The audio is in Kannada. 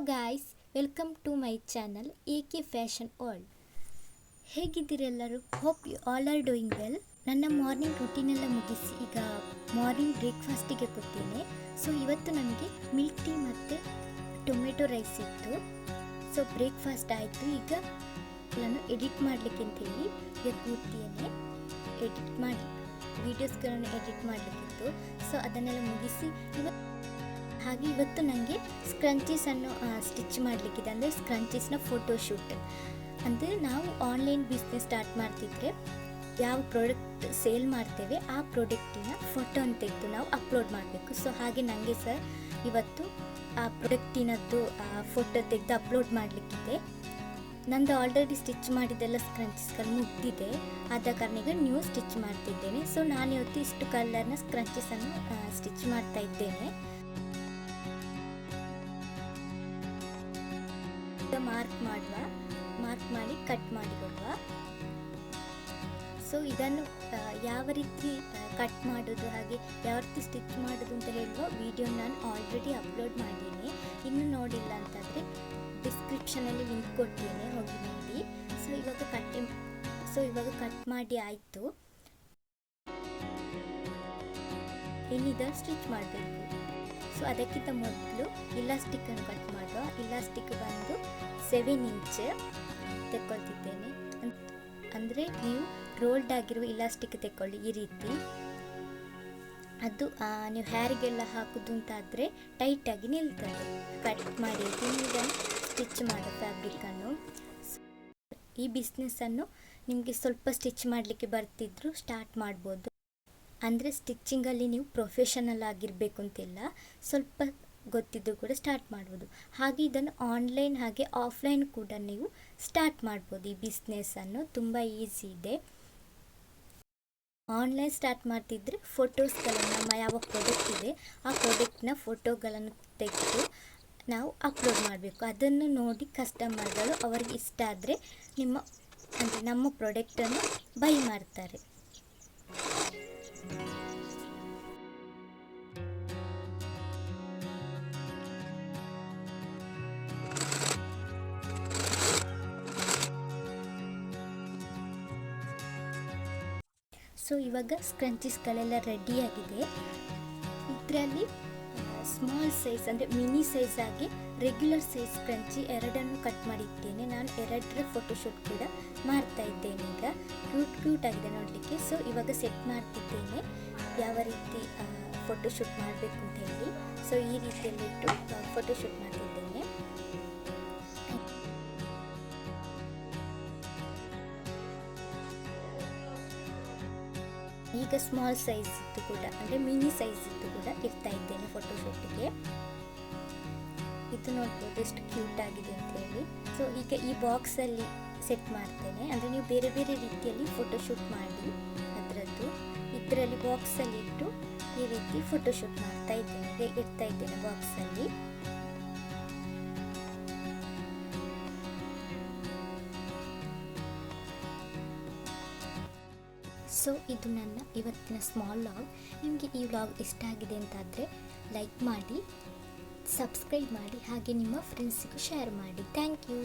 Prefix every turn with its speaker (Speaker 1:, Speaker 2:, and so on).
Speaker 1: Guys, welcome to my channel AK fashion world. ಹೇಗಿದ್ದೀರಿ ಎಲ್ಲರೂ? Hope you all are doing well. ನನ್ನ ಮಾರ್ನಿಂಗ್ ರುಟೀನೆಲ್ಲ ಮುಗಿಸಿ ಈಗ ಮಾರ್ನಿಂಗ್ ಬ್ರೇಕ್ಫಾಸ್ಟಿಗೆ ಕೊಡ್ತೀನಿ. ಸೊ ಇವತ್ತು ನನಗೆ ಮಿಲ್ಕ್ ಟೀ ಮತ್ತು ಟೊಮೆಟೊ ರೈಸ್ ಇತ್ತು. ಸೊ ಬ್ರೇಕ್ಫಾಸ್ಟ್ ಆಯಿತು. ಈಗ ನಾನು ಎಡಿಟ್ ಮಾಡಲಿಕ್ಕೆ ಅಂತೇಳಿ ಈಗ ಕೂತಿಯೇ ಎಡಿಟ್ ಮಾಡಿ ವೀಡಿಯೋಸ್ಗಳನ್ನು ಎಡಿಟ್ ಮಾಡಲಿಕ್ಕಿತ್ತು. ಸೊ ಅದನ್ನೆಲ್ಲ ಮುಗಿಸಿ ಇವತ್ತು ನನಗೆ ಸ್ಕ್ರಂಚೀಸನ್ನು ಸ್ಟಿಚ್ ಮಾಡಲಿಕ್ಕಿದೆ. ಅಂದರೆ ಸ್ಕ್ರಂಚೀಸ್ನ ಫೋಟೋಶೂಟ್. ಅಂದರೆ ನಾವು ಆನ್ಲೈನ್ ಬಿಸ್ನೆಸ್ ಸ್ಟಾರ್ಟ್ ಮಾಡ್ತಿದ್ರೆ ಯಾವ ಪ್ರಾಡಕ್ಟ್ ಸೇಲ್ ಮಾಡ್ತೇವೆ ಆ ಪ್ರಾಡಕ್ಟಿನ ಫೋಟೋನ ತೆಗೆದು ನಾವು ಅಪ್ಲೋಡ್ ಮಾಡಬೇಕು. ಸೊ ಹಾಗೆ ನನಗೆ ಸರ್ ಇವತ್ತು ಆ ಪ್ರಾಡಕ್ಟಿನದ್ದು ಫೋಟೋ ತೆಗೆದು ಅಪ್ಲೋಡ್ ಮಾಡಲಿಕ್ಕಿದೆ. ನಂದು ಆಲ್ರೆಡಿ ಸ್ಟಿಚ್ ಮಾಡಿದ್ದೆಲ್ಲ ಸ್ಕ್ರಂಚೀಸ್ಗಳು ಮುಗ್ದಿದೆ. ಆದ ಕಾರಣ ಈಗ ನ್ಯೂ ಸ್ಟಿಚ್ ಮಾಡ್ತಿದ್ದೇನೆ. ಸೊ ನಾನು ಇವತ್ತು ಇಷ್ಟು ಕಲರ್ನ ಸ್ಕ್ರಂಚೀಸನ್ನು ಸ್ಟಿಚ್ ಮಾಡ್ತಾ ಇದ್ದೇನೆ. ಮಾರ್ಕ್ ಮಾಡಿ ಕಟ್ ಮಾಡಿಕೊಡುವ. ಸೊ ಇದನ್ನು ಯಾವ ರೀತಿ ಕಟ್ ಮಾಡೋದು ಹಾಗೆ ಯಾವ ರೀತಿ ಸ್ಟಿಚ್ ಮಾಡೋದು ಅಂತ ಹೇಳುವ ವಿಡಿಯೋ ನಾನು ಆಲ್ರೆಡಿ ಅಪ್ಲೋಡ್ ಮಾಡಿದ್ದೀನಿ. ಇನ್ನೂ ನೋಡಿಲ್ಲ ಅಂತಂದರೆ ಡಿಸ್ಕ್ರಿಪ್ಷನಲ್ಲಿ ಲಿಂಕ್ ಕೊಡ್ತೀನಿ, ಹೋಗಿ ನೋಡಿ. ಸೊ ಇವಾಗ ಕಟ್ ಮಾಡಿ ಆಯಿತು. ಇನ್ನಿದನ್ನು ಸ್ಟಿಚ್ ಮಾಡಬೇಕು. ಸೊ ಅದಕ್ಕಿಂತ ಮೊದಲು ಇಲಾಸ್ಟಿಕ್ಕನ್ನು ಕಟ್ ಮಾಡುವ. ಇಲಾಸ್ಟಿಕ್ ಬಂದು 7 ಇಂಚ್ ತೆಕ್ಕೊಳ್ತಿದ್ದೇನೆ. ಅಂದರೆ ನೀವು ರೋಲ್ಡ್ ಆಗಿರುವ ಇಲಾಸ್ಟಿಕ್ ತೆಕ್ಕೊಳ್ಳಿ ಈ ರೀತಿ. ಅದು ನೀವು ಹ್ಯಾರಿಗೆಲ್ಲ ಹಾಕೋದು ಅಂತಾದರೆ ಟೈಟಾಗಿ ನಿಲ್ತದೆ. ಕಟ್ ಮಾಡಿ ಇದನ್ನು ಸ್ಟಿಚ್ ಮಾಡೋ ಫ್ಯಾಬ್ರಿಕನ್ನು. ಈ ಬಿಸ್ನೆಸ್ಸನ್ನು ನಿಮಗೆ ಸ್ವಲ್ಪ ಸ್ಟಿಚ್ ಮಾಡಲಿಕ್ಕೆ ಬರ್ತಿದ್ರು ಸ್ಟಾರ್ಟ್ ಮಾಡ್ಬೋದು. ಅಂದರೆ ಸ್ಟಿಚ್ಚಿಂಗಲ್ಲಿ ನೀವು ಪ್ರೊಫೆಷನಲ್ ಆಗಿರಬೇಕು ಅಂತಿಲ್ಲ, ಸ್ವಲ್ಪ ಗೊತ್ತಿದ್ದು ಕೂಡ ಸ್ಟಾರ್ಟ್ ಮಾಡ್ಬೋದು. ಹಾಗೆ ಇದನ್ನು ಆನ್ಲೈನ್ ಹಾಗೆ ಆಫ್ಲೈನ್ ಕೂಡ ನೀವು ಸ್ಟಾರ್ಟ್ ಮಾಡ್ಬೋದು. ಈ ಬಿಸ್ನೆಸ್ಸನ್ನು ತುಂಬ ಈಸಿ ಇದೆ. ಆನ್ಲೈನ್ ಸ್ಟಾರ್ಟ್ ಮಾಡ್ತಿದ್ರೆ ಫೋಟೋಸ್ಗಳನ್ನು ನಮ್ಮ ಯಾವ ಪ್ರಾಡಕ್ಟ್ ಇದೆ ಆ ಪ್ರಾಡಕ್ಟ್ನ ಫೋಟೋಗಳನ್ನು ತೆಗೆದು ನಾವು ಅಪ್ಲೋಡ್ ಮಾಡಬೇಕು. ಅದನ್ನು ನೋಡಿ ಕಸ್ಟಮರ್ಗಳು ಅವರಿಗೆ ಇಷ್ಟ ಆದರೆ ನಮ್ಮ ಪ್ರಾಡಕ್ಟನ್ನು ಬೈ ಮಾಡ್ತಾರೆ. ಸೊ ಇವಾಗ ಸ್ಕ್ರಂಚೀಸ್ಗಳೆಲ್ಲ ರೆಡಿಯಾಗಿದೆ. ಇದರಲ್ಲಿ ಸ್ಮಾಲ್ ಸೈಜ್ ಅಂದರೆ ಮಿನಿ ಸೈಜ್ ಆಗಿ ರೆಗ್ಯುಲರ್ ಸೈಜ್ ಸ್ಕ್ರಂಚಿ ಎರಡನ್ನು ಕಟ್ ಮಾಡಿದ್ದೇನೆ. ನಾನು ಎರಡರ ಫೋಟೋಶೂಟ್ ಕೂಡ ಮಾಡ್ತಾ ಇದ್ದೇನೆ. ಈಗ ಕ್ಯೂಟ್ ಆಗಿದೆ ನೋಡಲಿಕ್ಕೆ. ಸೊ ಇವಾಗ ಸೆಟ್ ಮಾಡ್ತಿದ್ದೇನೆ ಯಾವ ರೀತಿ ಫೋಟೋಶೂಟ್ ಮಾಡಬೇಕು ಅಂತ ಹೇಳಿ. ಸೊ ಈ ರೀತಿಯಲ್ಲಿಟ್ಟು ಫೋಟೋಶೂಟ್ ಮಾಡ್ತಿದ್ದೇನೆ. ಈಗ ಸ್ಮಾಲ್ ಸೈಜ್ ಇದ್ದು ಕೂಡ ಅಂದರೆ ಮಿನಿ ಸೈಜ್ ಇದ್ದು ಕೂಡ ಇರ್ತಾ ಇದ್ದೇನೆ ಫೋಟೋಶೂಟಿಗೆ. ಇದು ನೋಡ್ಬೋದು ಎಷ್ಟು ಕ್ಯೂಟ್ ಆಗಿದೆ ಅಂತ ಹೇಳಿ. ಸೊ ಈಗ ಈ ಬಾಕ್ಸಲ್ಲಿ ಸೆಟ್ ಮಾಡ್ತೇನೆ. ಅಂದರೆ ನೀವು ಬೇರೆ ಬೇರೆ ರೀತಿಯಲ್ಲಿ ಫೋಟೋಶೂಟ್ ಮಾಡಿ ಇದರಲ್ಲಿ ಬಾಕ್ಸಲ್ಲಿ ಇಟ್ಟು ಈ ರೀತಿ ಫೋಟೋಶೂಟ್ ಮಾಡ್ತಾ ಇದ್ದೇನೆ, ಇಡ್ತಾ ಇದ್ದೇನೆ ಬಾಕ್ಸಲ್ಲಿ. ಸೊ ಇದು ನನ್ನ ಇವತ್ತಿನ ಸ್ಮಾಲ್ ವ್ಲಾಗ್. ನಿಮಗೆ ಈ ವ್ಲಾಗ್ ಇಷ್ಟ ಆಗಿದೆ ಅಂತಾದರೆ ಲೈಕ್ ಮಾಡಿ, ಸಬ್ಸ್ಕ್ರೈಬ್ ಮಾಡಿ, ಹಾಗೆ ನಿಮ್ಮ ಫ್ರೆಂಡ್ಸಿಗೂ ಶೇರ್ ಮಾಡಿ. Thank you.